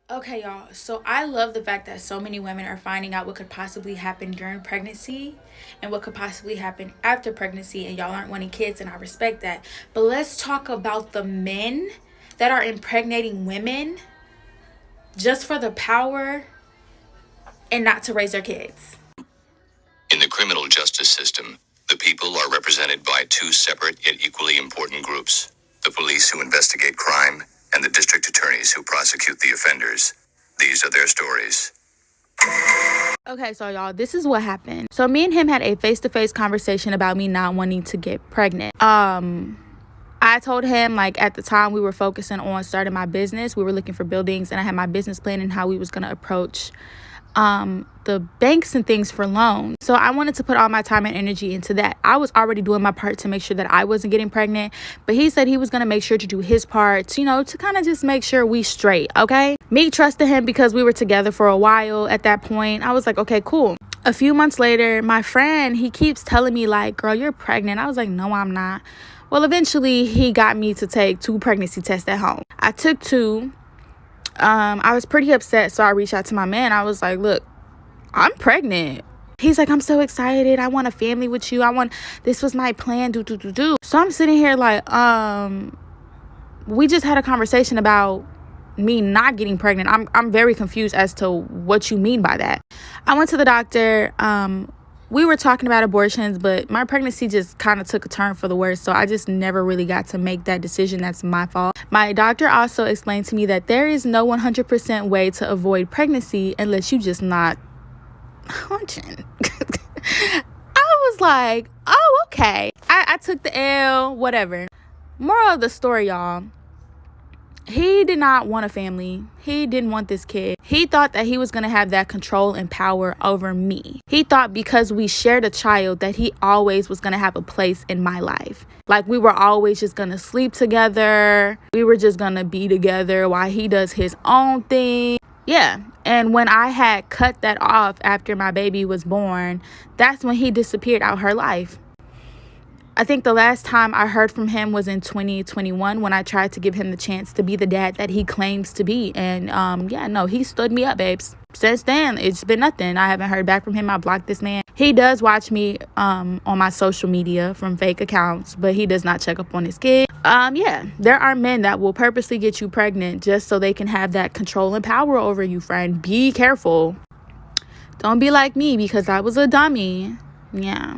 Okay, y'all. So I love the fact that so many women are finding out what could possibly happen during pregnancy and what could possibly happen after pregnancy, and y'all aren't wanting kids, and I respect that. But let's talk about the men that are impregnating women just for the power and not to raise their kids. In the criminal justice system, the people are represented by two separate yet equally important groups: the police who investigate crime and the district attorneys who prosecute the offenders. These are their stories. Okay, so y'all, this is what happened. So me and him had a face-to-face conversation about me not wanting to get pregnant. I told him, like, at the time we were focusing on starting my business. We were looking for buildings, and I had my business plan and how we was going to approach the banks and things for loans. So I wanted to put all my time and energy into that. I was already doing my part to make sure that I wasn't getting pregnant, but he said he was going to make sure to do his part, to kind of just make sure we straight. Okay, me trusted him because we were together for a while. At that point, I was like, okay, cool. A few months later, my friend, he keeps telling me, like, girl, you're pregnant. I was like, no, I'm not. Well, eventually he got me to take 2 pregnancy tests at home. I took 2. I was pretty upset, so I reached out to my man. I was like, look, I'm pregnant. He's like, I'm so excited. I want a family with you. This was my plan. Do. So I'm sitting here like, we just had a conversation about me not getting pregnant. I'm very confused as to what you mean by that. I went to the doctor. We were talking about abortions, but my pregnancy just kind of took a turn for the worse. So I just never really got to make that decision. That's my fault. My doctor also explained to me that there is no 100% way to avoid pregnancy unless you just not hunching. I was like, oh, okay. I took the L, whatever. Moral of the story, y'all. He did not want a family. He didn't want this kid. He thought that he was going to have that control and power over me. He thought because we shared a child that he always was going to have a place in my life. Like we were always just going to sleep together. We were just going to be together while he does his own thing. Yeah. And when I had cut that off after my baby was born, that's when he disappeared out her life. I think the last time I heard from him was in 2021 when I tried to give him the chance to be the dad that he claims to be. And he stood me up, babes. Since then, it's been nothing. I haven't heard back from him. I blocked this man. He does watch me on my social media from fake accounts, but he does not check up on his kid. There are men that will purposely get you pregnant just so they can have that control and power over you, friend. Be careful. Don't be like me because I was a dummy. Yeah.